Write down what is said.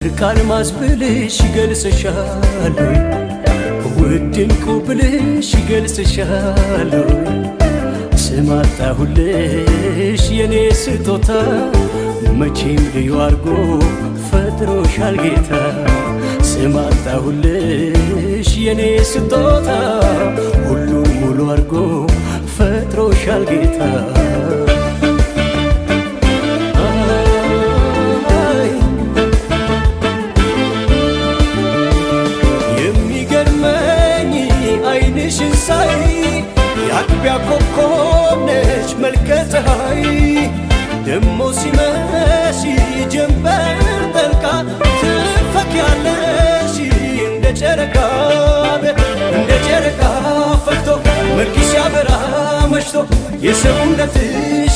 ከአልማዝ ብልሽ ይገልጽሻል ውድ ዕንቁ ብልሽ ይገልጽሻል ስም አጣሁልሽ የኔ ስጦታ መቼም ልዩ አርጎ ፈጥሮሻል ጌታ ስም አጣሁልሽ የኔ ስጦታ ሁሉን ሙሉ አርጎ ፈጥሮሻል ጌታ ዓይንሽን ሳይ የአጥቢያ ኮከብ ነሽ መልከ ፀሐይ ደሞ ሲመሽ ጀንበር ጠልቃ ትፈኪያለሽ እንደ ጨረቃ ፈክቶ መልክሽ ያበራ መሽቶ የሰውነትሽ